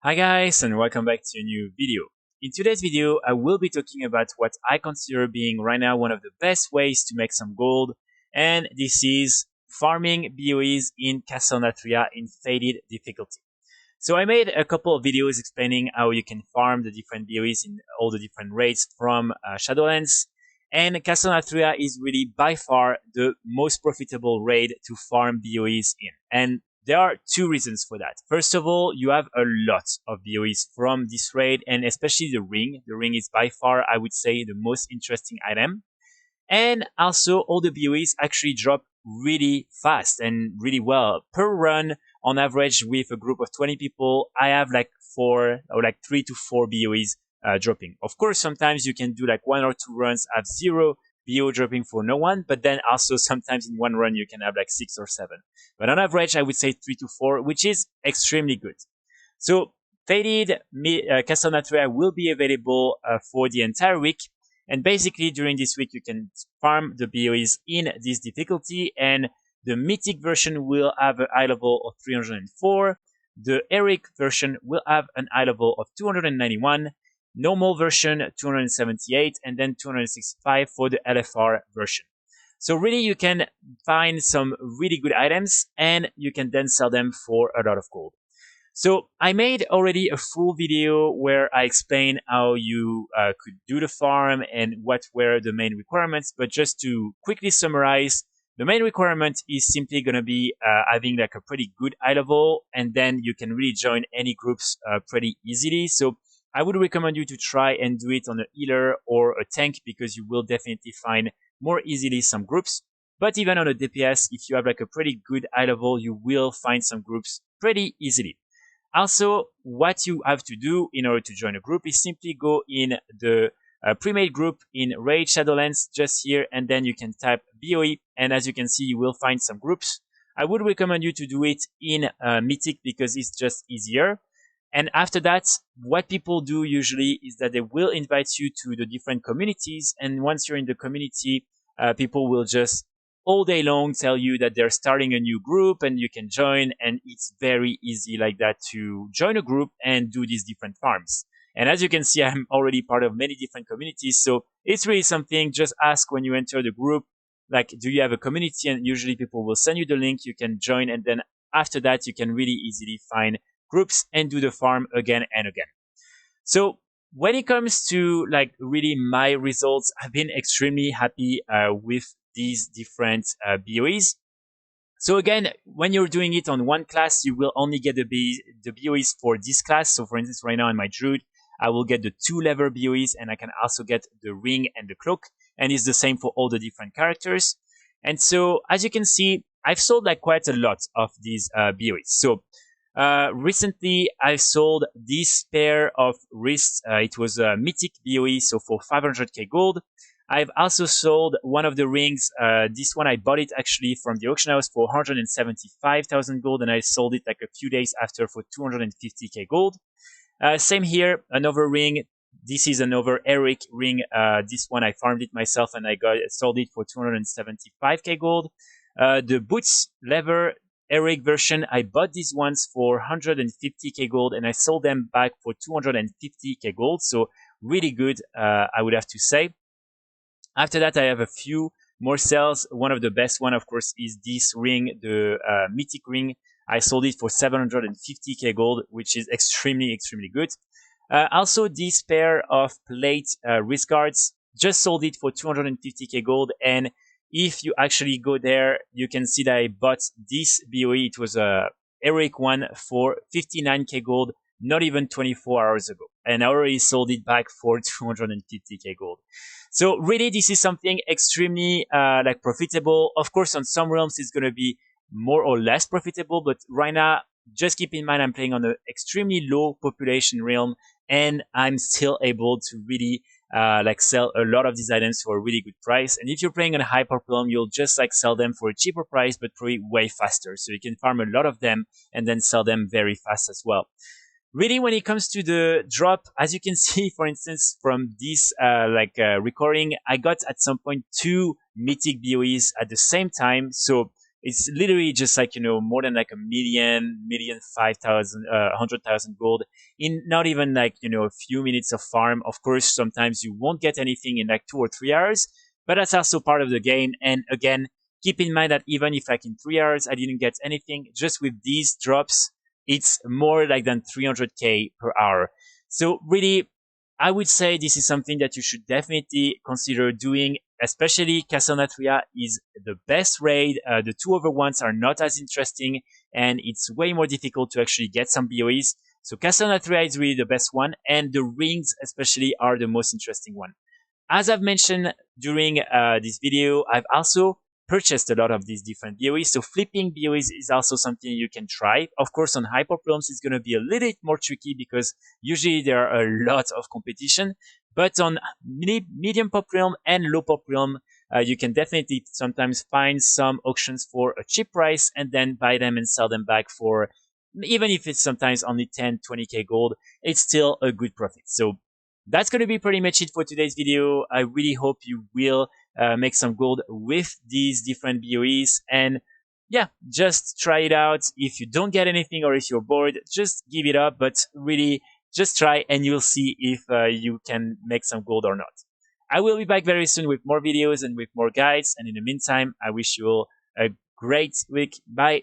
Hi guys, and welcome back to a new video. In today's video, I will be talking about what I consider being right now one of the best ways to make some gold, and this is farming BOEs in Castle Natria in Faded difficulty. So I made a couple of videos explaining how you can farm the different BOEs in all the different raids from Shadowlands, and Castle Natria is really by far the most profitable raid to farm BOEs in. And there are two reasons for that. First of all, you have a lot of BOEs from this raid, and especially the ring. The ring is by far, I would say, the most interesting item. And also, all the BOEs actually drop really fast and really well. Per run, on average, with a group of 20 people, I have like 3 to 4 BOEs dropping. Of course, sometimes you can do like 1 or 2 runs, have 0 BO dropping for no one, but then also sometimes in one run you can have like 6 or 7. But on average, I would say 3 to 4, which is extremely good. So Faded Castle Natria will be available for the entire week. And basically during this week, you can farm the BOEs in this difficulty, and the mythic version will have an eye level of 304. The heroic version will have an eye level of 291. Normal version 278, and then 265 for the LFR version. So really you can find some really good items, and you can then sell them for a lot of gold. So I made already a full video where I explain how you could do the farm and what were the main requirements. But just to quickly summarize, the main requirement is simply going to be having like a pretty good eye level, and then you can really join any groups pretty easily. So I would recommend you to try and do it on a healer or a tank, because you will definitely find more easily some groups. But even on a DPS, if you have like a pretty good eye level, you will find some groups pretty easily. Also, what you have to do in order to join a group is simply go in the pre-made group in Raid Shadowlands just here, and then you can type BOE, and as you can see, you will find some groups. I would recommend you to do it in Mythic because it's just easier. And after that, what people do usually is that they will invite you to the different communities, and once you're in the community, people will just all day long tell you that they're starting a new group and you can join, and it's very easy like that to join a group and do these different farms. And as you can see, I'm already part of many different communities, so it's really something. Just ask when you enter the group, like, do you have a community? And usually people will send you the link, you can join, and then after that you can really easily find groups and do the farm again and again. So when it comes to like really my results, I've been extremely happy with these different BOEs. So again, when you're doing it on one class, you will only get the BOEs for this class. So for instance, right now in my Druid, I will get the 2 lever BOEs, and I can also get the ring and the cloak. And it's the same for all the different characters. And so as you can see, I've sold like quite a lot of these BOEs. So recently I sold this pair of wrists. It was a mythic BOE, so for 500k gold. I've also sold one of the rings. This one I bought it actually from the auction house for 175,000 gold, and I sold it like a few days after for 250k gold. Same here, another ring. This is another Eric ring. This one I farmed it myself, and I sold it for 275k gold. The boots leather Eric version, I bought these ones for 150k gold, and I sold them back for 250k gold. So really good, I would have to say. After that, I have a few more sales. One of the best one, of course, is this ring, the mythic ring. I sold it for 750k gold, which is extremely, extremely good. Also, this pair of plate wrist guards, just sold it for 250k gold. And if you actually go there, you can see that I bought this BOE. It was a heroic one for 59k gold, not even 24 hours ago. And I already sold it back for 250k gold. So really, this is something extremely like profitable. Of course, on some realms, it's going to be more or less profitable. But right now, just keep in mind, I'm playing on an extremely low population realm, and I'm still able to really like sell a lot of these items for a really good price. And if you're playing on a high pop realm, you'll just like sell them for a cheaper price, but probably way faster. So you can farm a lot of them and then sell them very fast as well. Really, when it comes to the drop, as you can see, for instance, from this recording, I got at some point 2 mythic BOEs at the same time. So It's literally just like, more than like a million 5,000, 100,000 gold in not even like, a few minutes of farm. Of course, sometimes you won't get anything in like 2 or 3 hours, but that's also part of the game. And again, keep in mind that even if like in 3 hours I didn't get anything, just with these drops, it's more like than 300k per hour. So really, I would say this is something that you should definitely consider doing. Especially Castle Natria is the best raid. The two other ones are not as interesting, and it's way more difficult to actually get some BOEs. So Castle Natria is really the best one, and the rings especially are the most interesting one. As I've mentioned during this video, I've also purchased a lot of these different BOEs. So flipping BOEs is also something you can try. Of course, on high pop realms, it's going to be a little bit more tricky because usually there are a lot of competition. But on medium pop realm and low pop realm, you can definitely sometimes find some auctions for a cheap price and then buy them and sell them back for, even if it's sometimes only 10, 20k gold, it's still a good profit. So that's going to be pretty much it for today's video. I really hope you will make some gold with these different BOEs. And yeah, just try it out. If you don't get anything or if you're bored, just give it up. But really, just try and you'll see if you can make some gold or not. I will be back very soon with more videos and with more guides. And in the meantime, I wish you all a great week. Bye.